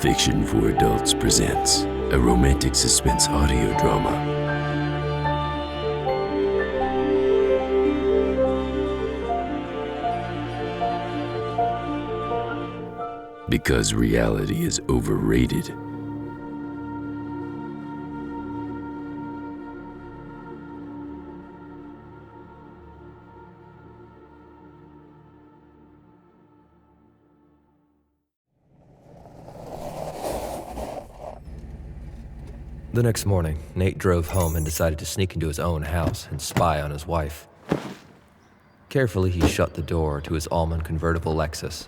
Fiction for Adults presents a romantic suspense audio drama. Because reality is overrated. The next morning, Nate drove home and decided to sneak into his own house and spy on his wife. Carefully, he shut the door to his almond convertible Lexus.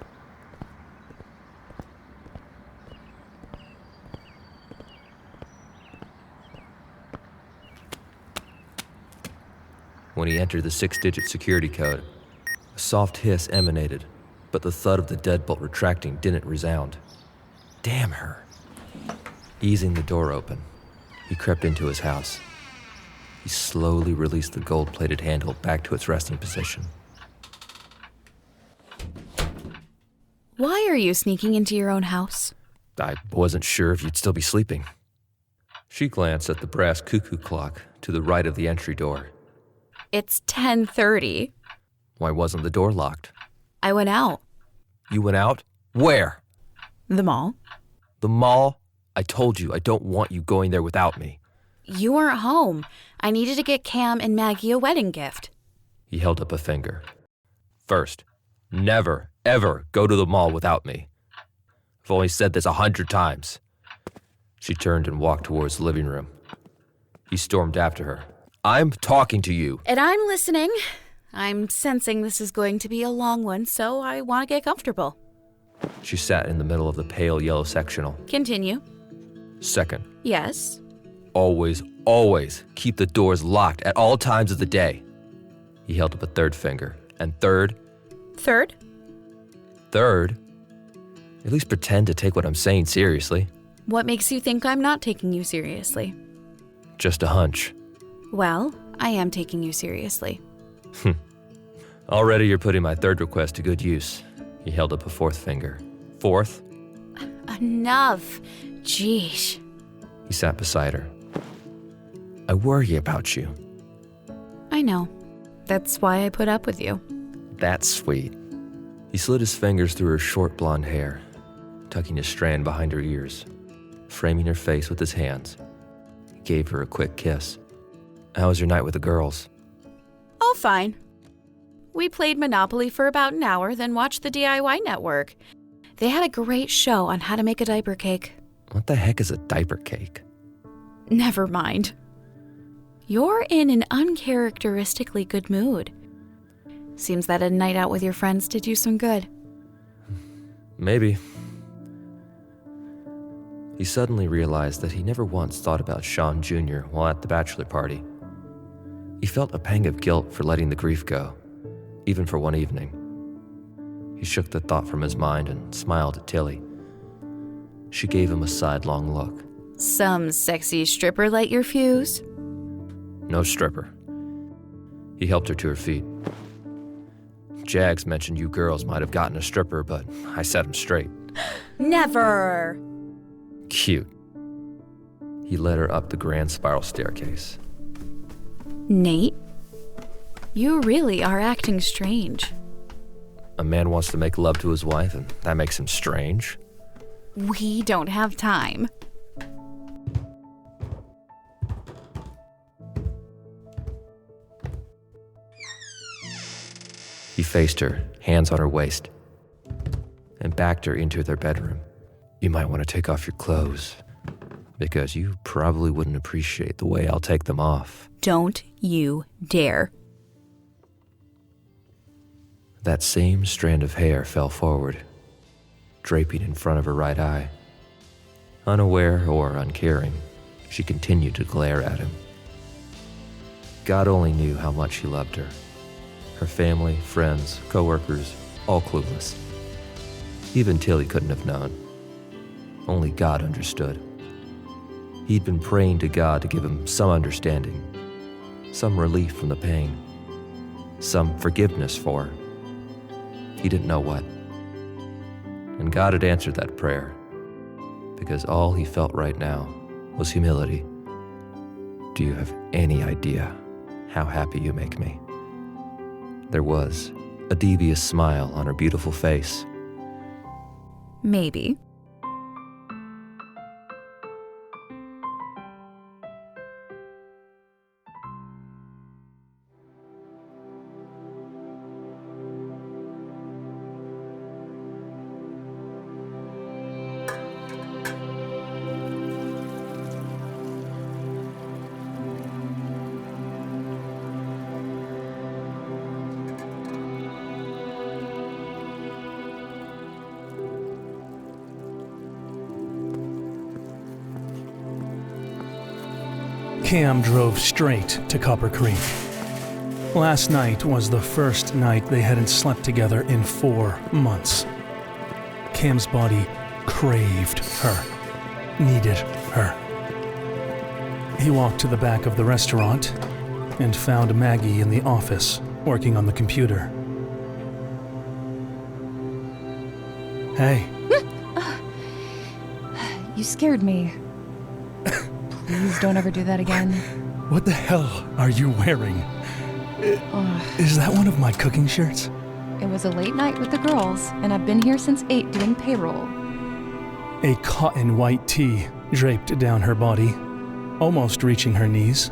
When he entered the 6-digit security code, a soft hiss emanated, but the thud of the deadbolt retracting didn't resound. Damn her. Easing the door open, he crept into his house. He slowly released the gold-plated handle back to its resting position. Why are you sneaking into your own house? I wasn't sure if you'd still be sleeping. She glanced at the brass cuckoo clock to the right of the entry door. It's 10:30. Why wasn't the door locked? I went out. You went out? Where? The mall. The mall? I told you I don't want you going there without me. You weren't home. I needed to get Cam and Maggie a wedding gift. He held up a finger. First, never, ever go to the mall without me. I've only said this 100 times. She turned and walked towards the living room. He stormed after her. I'm talking to you. And I'm listening. I'm sensing this is going to be a long one, so I want to get comfortable. She sat in the middle of the pale yellow sectional. Continue. Second, Yes. always, always keep the doors locked at all times of the day. He held up a third finger. And third, Third? at least pretend to take what I'm saying seriously. What makes you think I'm not taking you seriously? Just a hunch. Well, I am taking you seriously. Already you're putting my third request to good use. He held up a fourth finger. Fourth? Enough. Jeesh. He sat beside her. I worry about you. I know. That's why I put up with you. That's sweet. He slid his fingers through her short blonde hair, tucking a strand behind her ears, framing her face with his hands. He gave her a quick kiss. How was your night with the girls? Oh, fine. We played Monopoly for about an hour, then watched the DIY Network. They had a great show on how to make a diaper cake. What the heck is a diaper cake? Never mind. You're in an uncharacteristically good mood. Seems that a night out with your friends did you some good. Maybe. He suddenly realized that he never once thought about Sean Jr. while at the bachelor party. He felt a pang of guilt for letting the grief go, even for one evening. He shook the thought from his mind and smiled at Tilly. She gave him a sidelong look. Some sexy stripper light your fuse? No stripper. He helped her to her feet. Jags mentioned you girls might have gotten a stripper, but I set him straight. Never! Cute. He led her up the grand spiral staircase. Nate, you really are acting strange. A man wants to make love to his wife, and that makes him strange. We don't have time. He faced her, hands on her waist, and backed her into their bedroom. You might want to take off your clothes, because you probably wouldn't appreciate the way I'll take them off. Don't you dare. That same strand of hair fell forward, draping in front of her right eye. Unaware or uncaring, she continued to glare at him. God only knew how much he loved her. Her family, friends, co-workers, all clueless. Even Tilly couldn't have known. Only God understood. He'd been praying to God to give him some understanding, some relief from the pain, some forgiveness for her. He didn't know what. And God had answered that prayer. because all he felt right now was humility. Do you have any idea how happy you make me? There was a devious smile on her beautiful face. Maybe. Cam drove straight to Copper Creek. Last night was the first night they hadn't slept together in 4 months. Cam's body craved her, needed her. He walked to the back of the restaurant and found Maggie in the office, working on the computer. Hey. You scared me. Please don't ever do that again. What the hell are you wearing? Is that one of my cooking shirts? It was a late night with the girls, and I've been here since 8 doing payroll. A cotton white tee draped down her body, almost reaching her knees.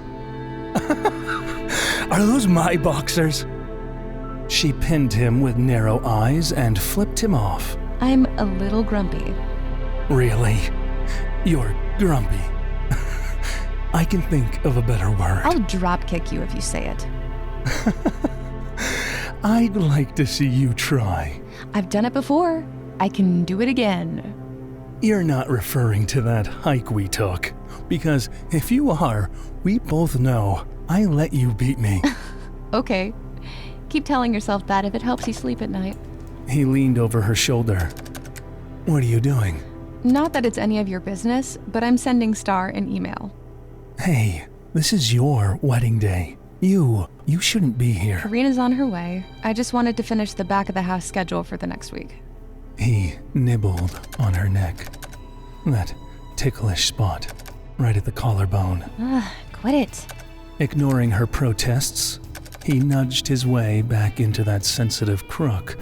Are those my boxers? She pinned him with narrow eyes and flipped him off. I'm a little grumpy. Really? You're grumpy. I can think of a better word. I'll drop kick you if you say it. I'd like to see you try. I've done it before. I can do it again. You're not referring to that hike we took, because if you are, we both know I let you beat me. Okay. Keep telling yourself that if it helps you sleep at night. He leaned over her shoulder. What are you doing? Not that it's any of your business, but I'm sending Star an email. Hey, this is your wedding day. You shouldn't be here. Karina's on her way. I just wanted to finish the back of the house schedule for the next week. He nibbled on her neck. That ticklish spot, right at the collarbone. Quit it. Ignoring her protests, he nudged his way back into that sensitive crook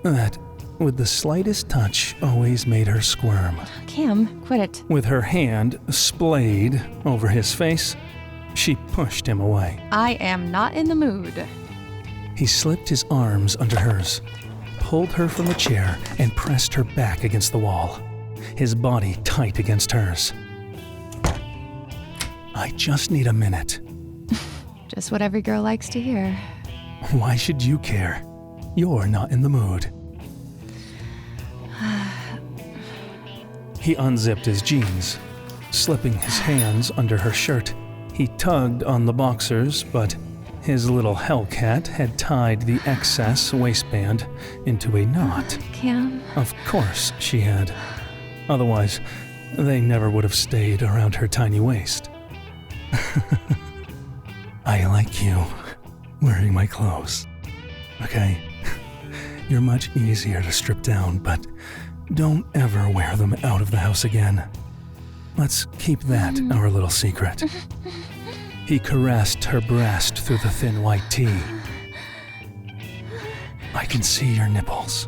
that, with the slightest touch, always made her squirm. Cam, quit it. With her hand splayed over his face, she pushed him away. I am not in the mood. He slipped his arms under hers, pulled her from the chair, and pressed her back against the wall, his body tight against hers. I just need a minute. Just what every girl likes to hear. Why should you care? You're not in the mood. He unzipped his jeans, slipping his hands under her shirt. He tugged on the boxers, but his little Hellcat had tied the excess waistband into a knot. Cam? Of course she had. Otherwise, they never would have stayed around her tiny waist. I like you wearing my clothes. Okay? You're much easier to strip down, but don't ever wear them out of the house again. Let's keep that our little secret. He caressed her breast through the thin white tee. I can see your nipples.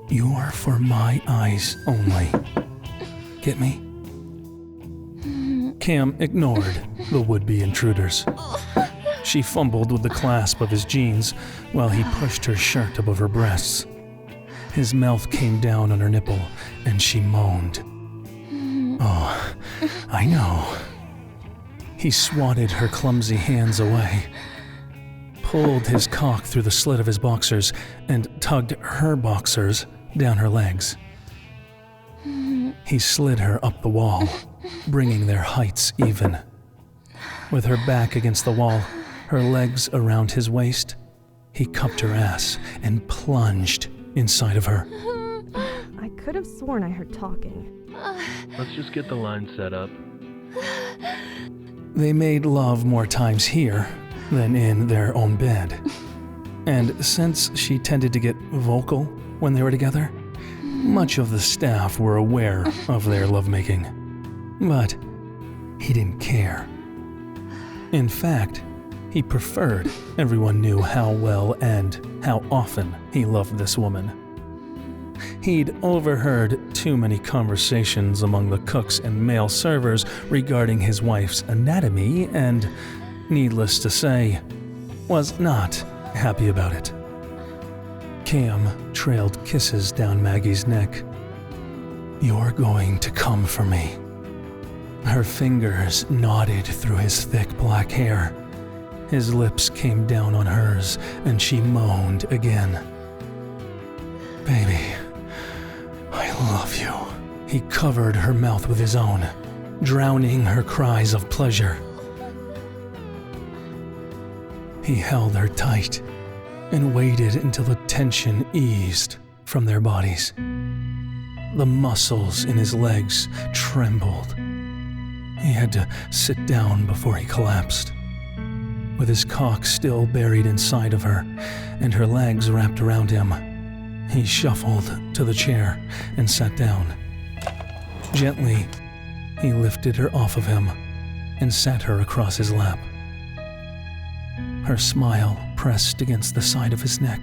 You're for my eyes only. Get me? Cam ignored the would-be intruders. She fumbled with the clasp of his jeans while he pushed her shirt above her breasts. His mouth came down on her nipple, and she moaned. Oh, I know. He swatted her clumsy hands away, pulled his cock through the slit of his boxers, and tugged her boxers down her legs. He slid her up the wall, bringing their heights even. With her back against the wall, her legs around his waist, he cupped her ass and plunged inside of her. I could have sworn I heard talking. Let's just get the line set up. They made love more times here than in their own bed. And since she tended to get vocal when they were together, Much of the staff were aware of their lovemaking, but he didn't care. In fact, he preferred everyone knew how well and how often he loved this woman. He'd overheard too many conversations among the cooks and male servers regarding his wife's anatomy and, needless to say, was not happy about it. Cam trailed kisses down Maggie's neck. "You're going to come for me." Her fingers nodded through his thick black hair. His lips came down on hers, and she moaned again. "Baby, I love you." He covered her mouth with his own, drowning her cries of pleasure. He held her tight and waited until the tension eased from their bodies. The muscles in his legs trembled. He had to sit down before he collapsed. With his cock still buried inside of her and her legs wrapped around him, he shuffled to the chair and sat down. Gently, he lifted her off of him and sat her across his lap. Her smile pressed against the side of his neck.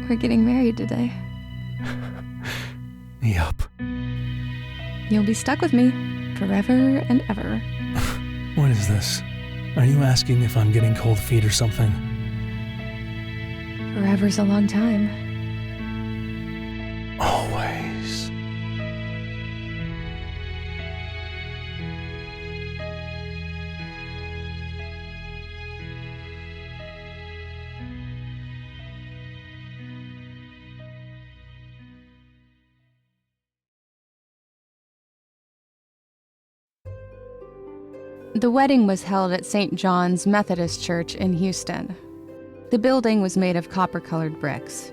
We're getting married today. Yup. You'll be stuck with me forever and ever. What is this? Are you asking if I'm getting cold feet or something? Forever's a long time. Always. The wedding was held at St. John's Methodist Church in Houston. The building was made of copper-colored bricks.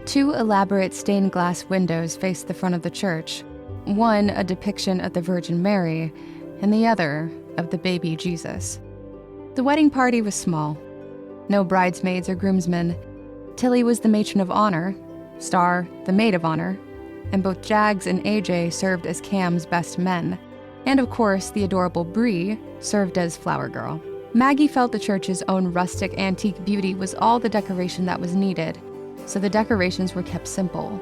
2 elaborate stained glass windows faced the front of the church, one a depiction of the Virgin Mary, and the other of the baby Jesus. The wedding party was small. No bridesmaids or groomsmen. Tilly was the matron of honor, Star the maid of honor, and both Jags and Ajay served as Cam's best men. And of course, the adorable Bree served as flower girl. Maggie felt the church's own rustic antique beauty was all the decoration that was needed, so the decorations were kept simple.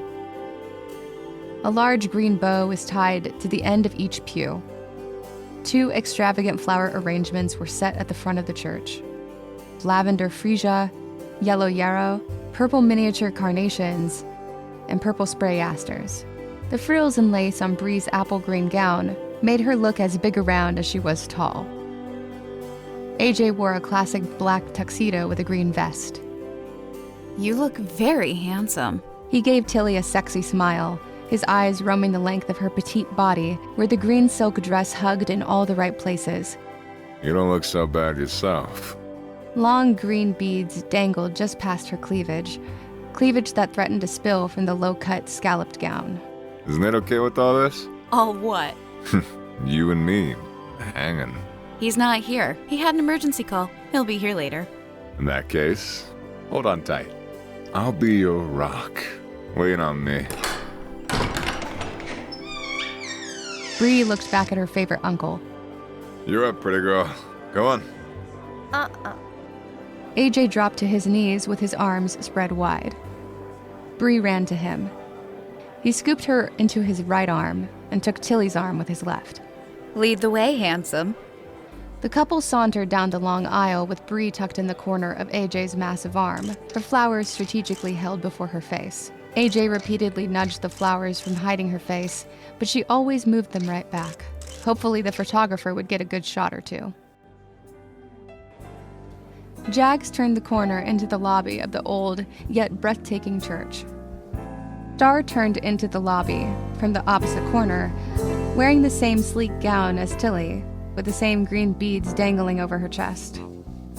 A large green bow was tied to the end of each pew. 2 extravagant flower arrangements were set at the front of the church. Lavender freesia, yellow yarrow, purple miniature carnations, and purple spray asters. The frills and lace on Bree's apple green gown made her look as big around as she was tall. Ajay wore a classic black tuxedo with a green vest. You look very handsome. He gave Tilly a sexy smile, his eyes roaming the length of her petite body, where the green silk dress hugged in all the right places. You don't look so bad yourself. Long green beads dangled just past her cleavage that threatened to spill from the low-cut, scalloped gown. Isn't it okay with all this? All what? You and me, hanging. He's not here. He had an emergency call. He'll be here later. In that case, hold on tight. I'll be your rock. Wait on me. Bree looked back at her favorite uncle. You're up, pretty girl. Go on. Ajay dropped to his knees with his arms spread wide. Bree ran to him. He scooped her into his right arm and took Tilly's arm with his left. Lead the way, handsome. The couple sauntered down the long aisle with Bree tucked in the corner of Ajay's massive arm, her flowers strategically held before her face. Ajay repeatedly nudged the flowers from hiding her face, but she always moved them right back. Hopefully the photographer would get a good shot or two. Jags turned the corner into the lobby of the old, yet breathtaking church. Star turned into the lobby from the opposite corner, wearing the same sleek gown as Tilly, with the same green beads dangling over her chest.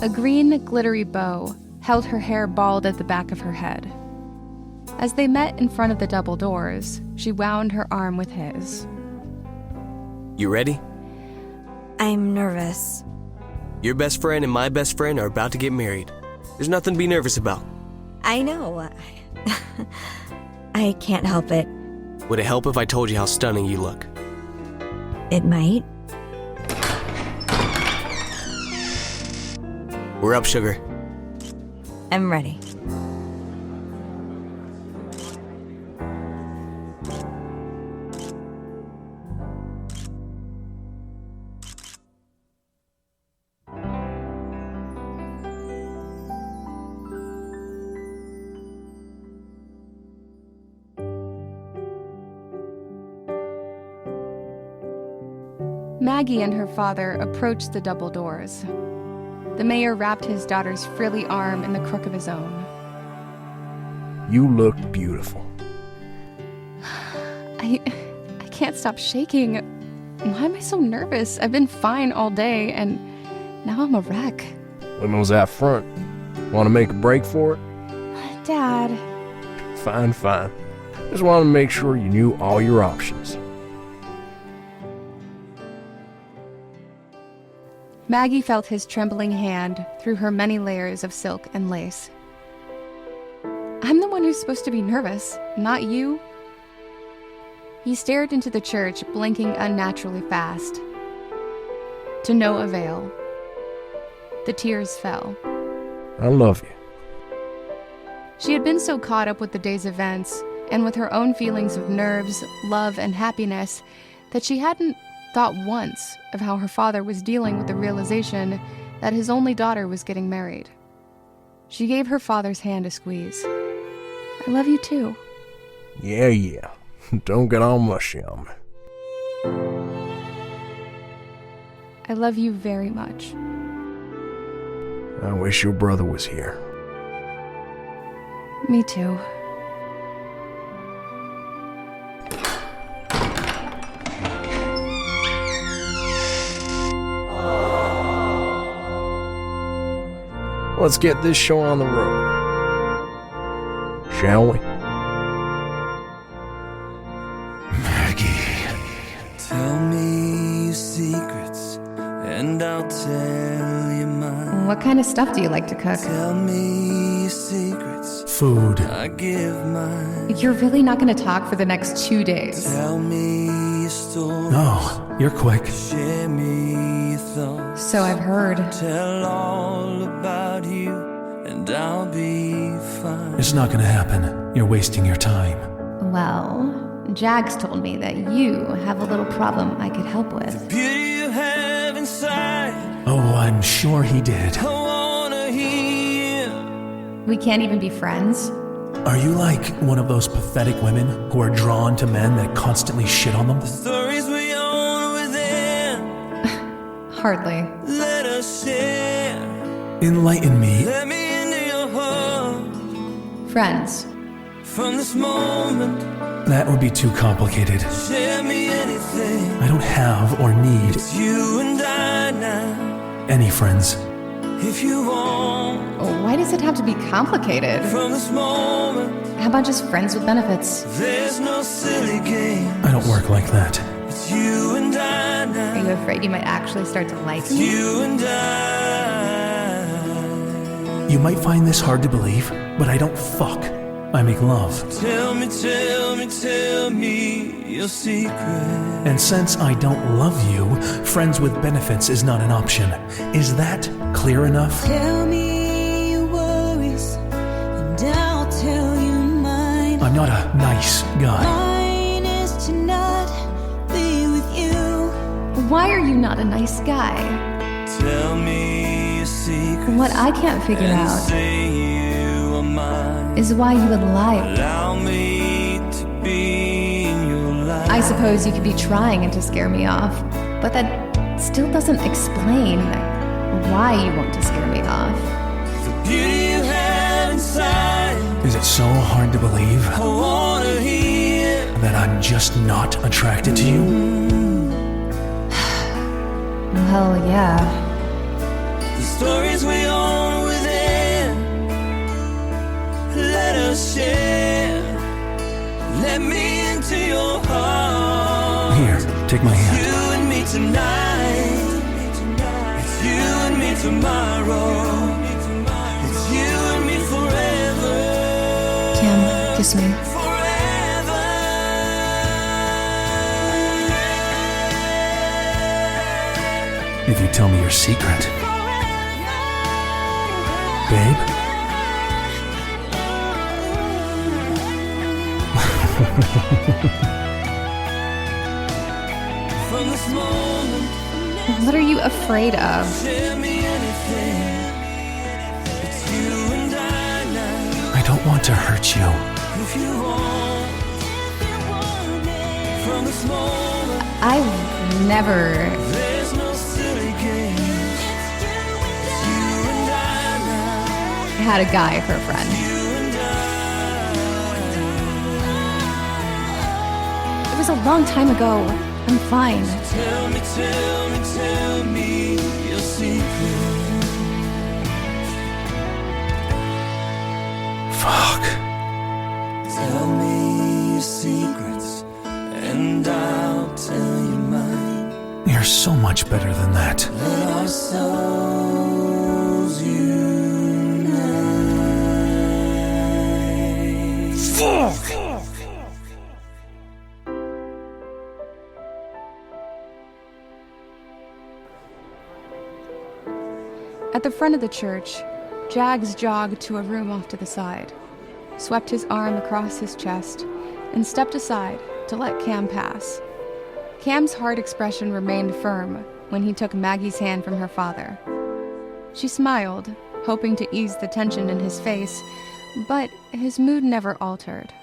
A green, glittery bow held her hair balled at the back of her head. As they met in front of the double doors, she wound her arm with his. You ready? I'm nervous. Your best friend and my best friend are about to get married. There's nothing to be nervous about. I know. I can't help it. Would it help if I told you how stunning you look? It might. We're up, sugar. I'm ready. Maggie and her father approached the double doors. The mayor wrapped his daughter's frilly arm in the crook of his own. You look beautiful. I can't stop shaking. Why am I so nervous? I've been fine all day, and now I'm a wreck. When was that front? Want to make a break for it? Dad. Fine. Just want to make sure you knew all your options. Maggie felt his trembling hand through her many layers of silk and lace. I'm the one who's supposed to be nervous, not you. He stared into the church, blinking unnaturally fast. To no avail. The tears fell. I love you. She had been so caught up with the day's events and with her own feelings of nerves, love, and happiness that she hadn't thought once of how her father was dealing with the realization that his only daughter was getting married. She gave her father's hand a squeeze. I love you too. Yeah. Don't get all mushy on me. I love you very much. I wish your brother was here. Me too. Let's get this show on the road. Shall we? Maggie. Tell me your secrets, and I'll tell you mine. What kind of stuff do you like to cook? Tell me your secrets. Food. I give mine. You're really not going to talk for the next 2 days. Tell me your story. Oh, you're quick. Share me your thoughts. So I've heard. Tell all about you, and I'll be fine. It's not gonna happen. You're wasting your time. Well, Jags told me that you have a little problem I could help with. The beauty you have inside. Oh, I'm sure he did. I wanna hear. We can't even be friends? Are you like one of those pathetic women who are drawn to men that constantly shit on them? The stories we own within. Hardly. Let us share. Enlighten me. Let me into your heart. Friends. From this moment. That would be too complicated. Share me anything. I don't have or need It's you and I now. any friends. If you want. Oh, why does it have to be complicated? From this moment. How about just friends with benefits? There's no silly game. I don't work like that. It's you and I now. Are you afraid you might actually start to like It's me? you and I. You might find this hard to believe, but I don't fuck. I make love. Tell me your secret. And since I don't love you, friends with benefits is not an option. Is that clear enough? Tell me your worries, and I'll tell you mine. I'm not a nice guy. Mine is to not be with you. Why are you not a nice guy? Tell me your secret. What I can't figure out Say you are mine. is why you would lie. Allow me to be in your life. I suppose you could be trying to scare me off, but that still doesn't explain why you want to scare me off. The beauty you have inside. Is it so hard to believe I wanna hear. that I'm just not attracted to you? Well, yeah. The stories we own within. Let us share. Let me into your heart. Here, take my hand. You and me tonight. It's you and me tomorrow. It's you and me forever. Kim, kiss me. Forever. if you tell me your secret. Babe? From this moment, What are you afraid of? tell me anything. It's you and I now. I don't want to hurt you. If you want it. From this moment, I've never... there's no silly games. It's you and I now. had a guy for a friend. You and I. It was a long time ago. I'm fine. Tell me your secret. Fuck. Tell me your secrets, and I'll tell you mine. You're so much better than that. Let our souls unite. Fuck! At the front of the church, Jags jogged to a room off to the side, swept his arm across his chest, and stepped aside to let Cam pass. Cam's hard expression remained firm when he took Maggie's hand from her father. She smiled, hoping to ease the tension in his face, but his mood never altered.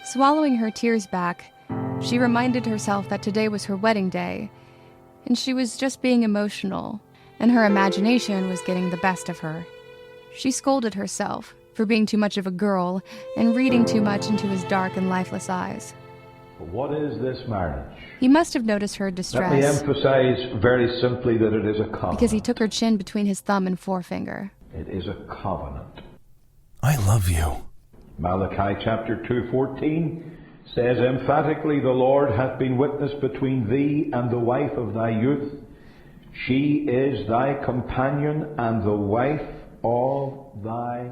Swallowing her tears back, she reminded herself that today was her wedding day, and she was just being emotional, and her imagination was getting the best of her. She scolded herself for being too much of a girl and reading too much into his dark and lifeless eyes. But what is this marriage? He must have noticed her distress. Let me emphasize very simply that it is a covenant. Because he took her chin between his thumb and forefinger. It is a covenant. I love you. Malachi chapter 2:14 says emphatically, the Lord hath been witness between thee and the wife of thy youth. She is thy companion and the wife of thy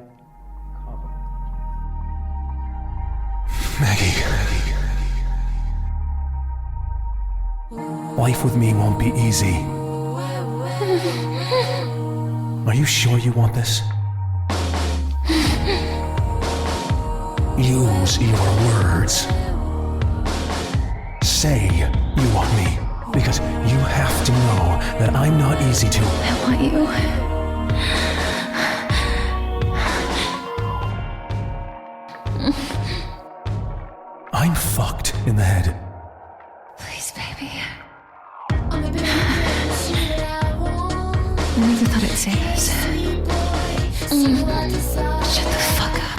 covenant. Maggie. Life with me won't be easy. Are you sure you want this? Use your words. Say you want me, because you have to know that I'm not easy to. I want you. I'm fucked in the head. Please, baby. I never thought I'd say this. Shut the fuck up.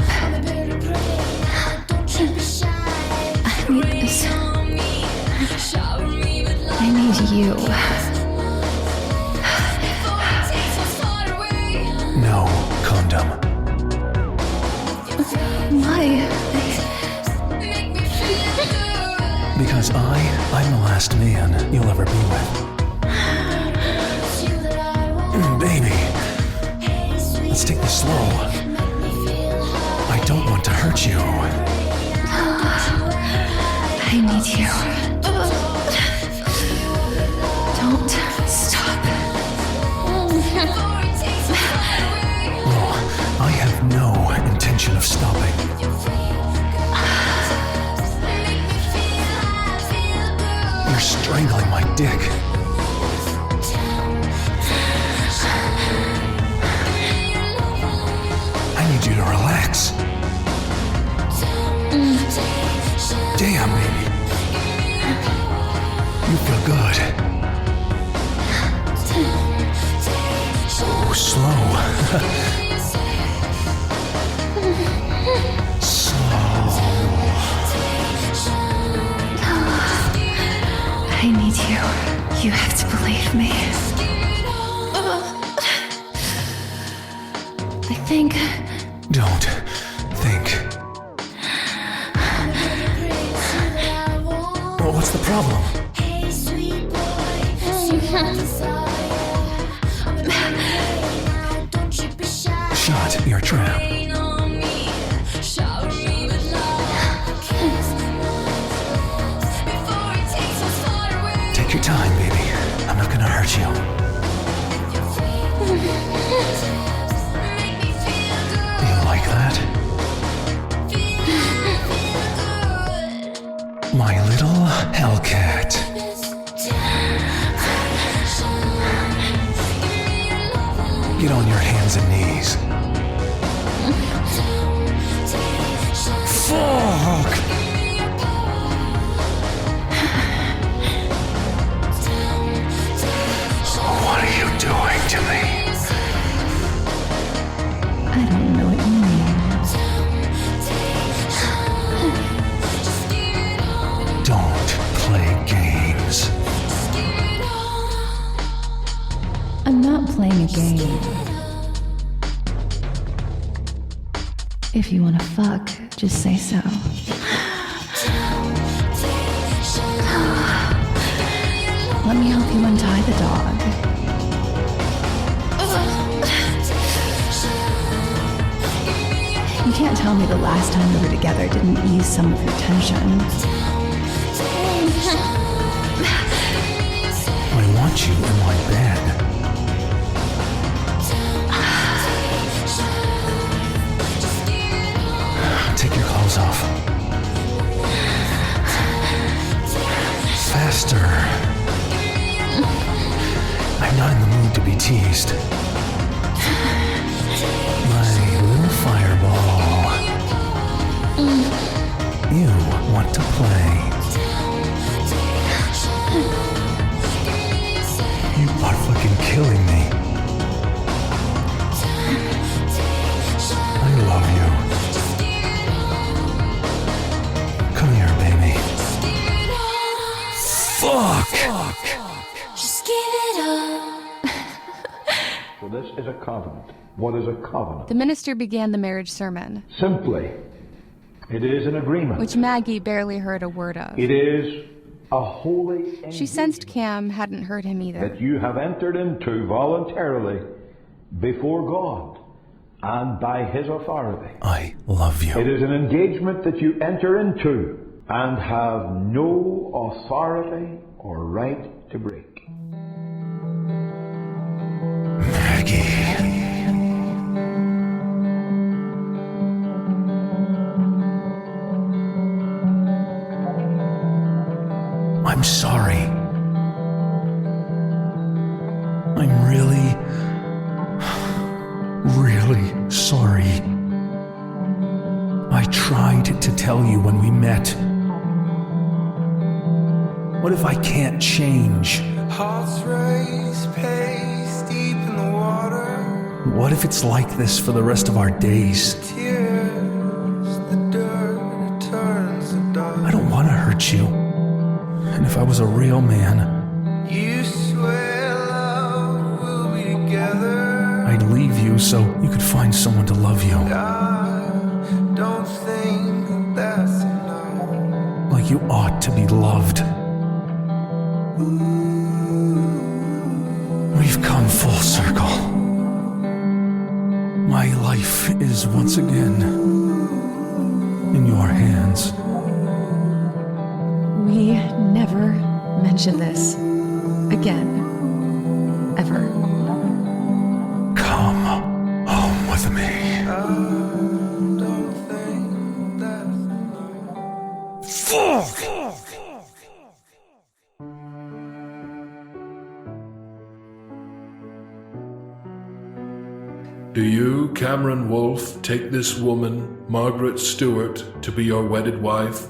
I need this. I need you. No condom. Why? Because I'm the last man you'll ever be with. Baby, let's take this slow. I don't want to hurt you. I need you. Don't stop. No, I have no intention of stopping. You're strangling my dick. I need you to relax. Damn, baby. You feel good. Oh, slow. I need you. You have to believe me. I think... Don't think. Well, what's the problem? Shut your trap. Take your time, baby. I'm not gonna hurt you. You like that? My little Hellcat. Get on your hands and knees. Fuck! What are you doing to me? I don't know what you mean. Don't play games. I'm not playing a game. If you want to fuck, just say so. Let me help you untie the dog. You can't tell me the last time we were together didn't ease some of your tension. I want you in my bed. Take your clothes off. Faster. I'm not in the mood to be teased. My little fireball. You want to play. You are fucking killing me. I love you. Come here, baby. Fuck! Just give it up. So this is a covenant. What is a covenant? The minister began the marriage sermon, Simply, it is an agreement. which Maggie barely heard a word of. It is a holy She sensed Cam hadn't heard him either. that you have entered into voluntarily before God and by His authority. I love you. It is an engagement that you enter into and have no authority or right to break. Maggie. I'm sorry. I'm really sorry. I tried to tell you when we met. What if I can't change? Hearts race, pace deep in the water. What if it's like this for the rest of our days? Tears, the dirt, it turns to dust. I don't want to hurt you. And if I was a real man, You swear love will be together. I'd leave you so you could find someone to love you. I don't think that's enough. Like you ought to be loved. We've come full circle. My life is once again in your hands. We never mention this again. Ever. Come home with me. I don't think that's enough. Fuck! Do you, Cameron Wolfe, take this woman, Margaret Stewart, to be your wedded wife,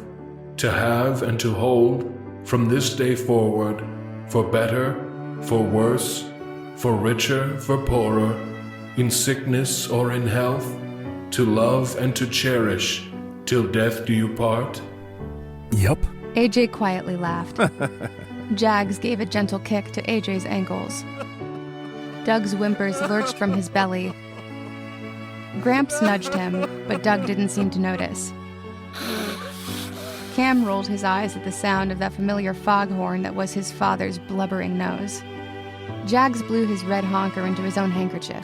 to have and to hold, from this day forward, for better, for worse, for richer, for poorer, in sickness or in health, to love and to cherish, till death do you part? Yep. AJ quietly laughed. Jags gave a gentle kick to AJ's ankles. Doug's whimpers lurched from his belly. Gramps nudged him, but Doug didn't seem to notice. Cam rolled his eyes at the sound of that familiar foghorn that was his father's blubbering nose. Jags blew his red honker into his own handkerchief.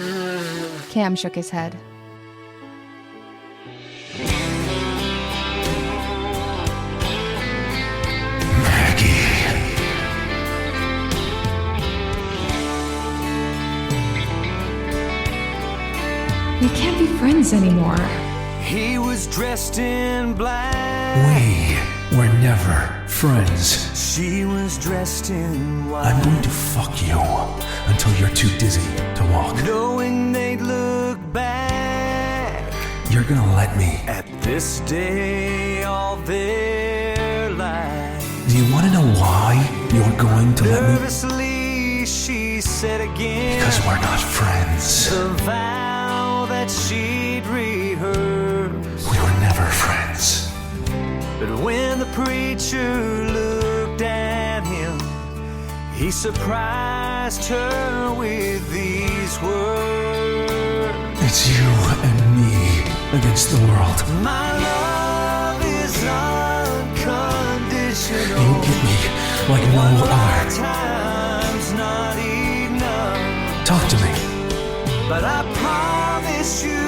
Cam shook his head. We can't be friends anymore. He was dressed in black. We were never friends. She was dressed in white. I'm going to fuck you until you're too dizzy to walk. Knowing they'd look back. You're gonna let me. At this day all their lives. Do you want to know why you're going to let me? Nervously she said again. Because we're not friends. The vow that she'd rehearsed. We were never friends. But when the preacher looked at him, he surprised her with these words. It's you and me against the world. My love is unconditional. You get me like no other. Time's not enough. Talk to me. But I promise you,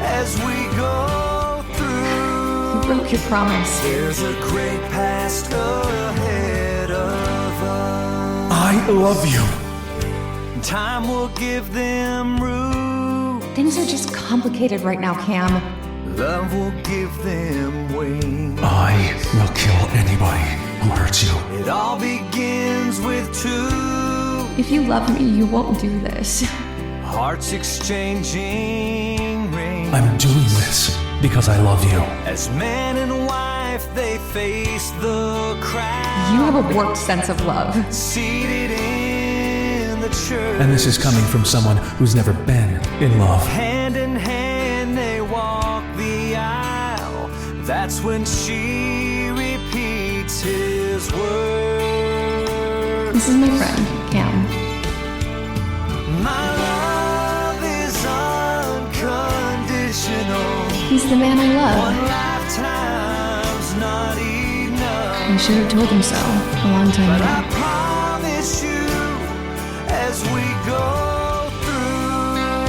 as we go through, You broke your promise. there's a great past ahead of us. I love you. Time will give them room. Things are just complicated right now, Cam. Love will give them wings. I will kill anybody who hurts you. It all begins with two If you love me, you won't do this. hearts exchanging rings. I'm doing this because I love you. As man and wife, they face the crowd. You have a warped sense of love. Seated in the church. And this is coming from someone who's never been in love. Hand in hand, they walk the aisle. That's when she repeats his words. This is my friend, Cam. My love is unconditional. He's the man I love. One lifetime's not enough. I should have told him so a long time But I ago. promise you, as we go through,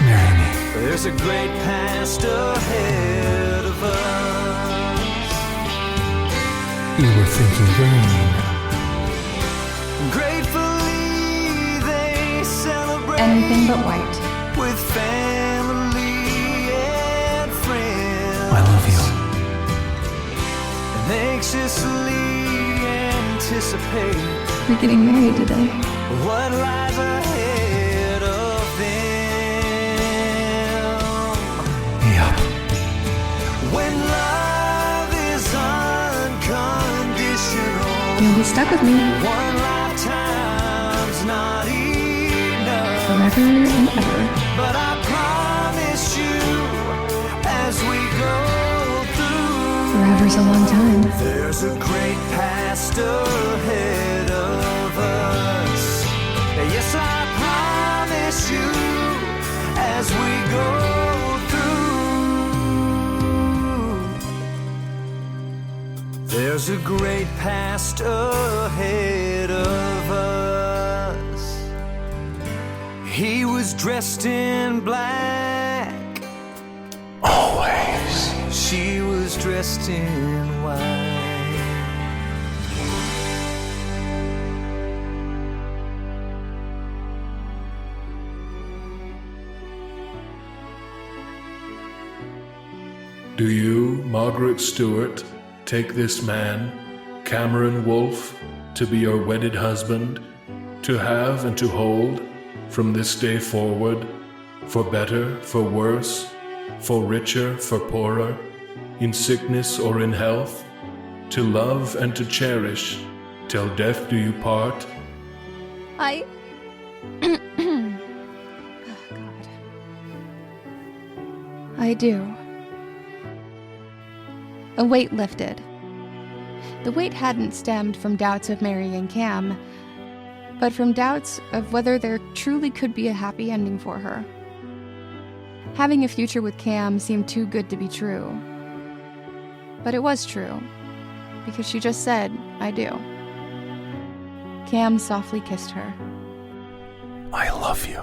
Marry me. there's a great past ahead of us. You were thinking green. Gratefully they celebrate Anything but white. with family and friends. I love you. And anxiously anticipate We're getting married today. what lies ahead of them. Yep. When love is unconditional, You'll be stuck with me one lifetime's not enough. forever and ever. But I promise you, as we go through, Forever's a long time. there's a great past ahead of us. Yes, I promise you, as we go through, there's a great past ahead of us. He was dressed in black. Always. She was dressed in white. Do you, Margaret Stewart, take this man, Cameron Wolfe, to be your wedded husband, to have and to hold, from this day forward, for better, for worse, for richer, for poorer, in sickness or in health, to love and to cherish, till death do you part? I... Oh, God. I do. A weight lifted. The weight hadn't stemmed from doubts of marrying Cam, but from doubts of whether there truly could be a happy ending for her. Having a future with Cam seemed too good to be true. But it was true, because she just said, I do. Cam softly kissed her. I love you.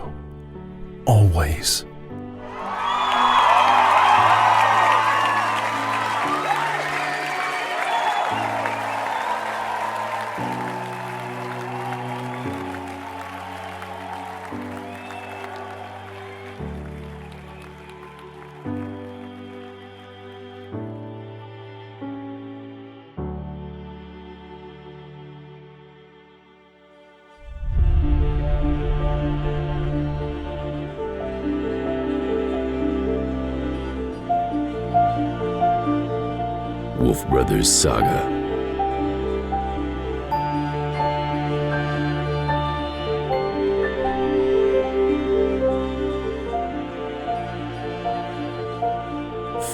Always. Wolf Brothers Saga.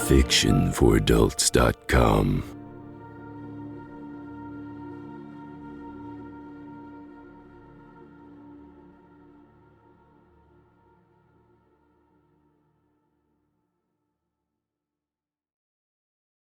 FictionForAdults.com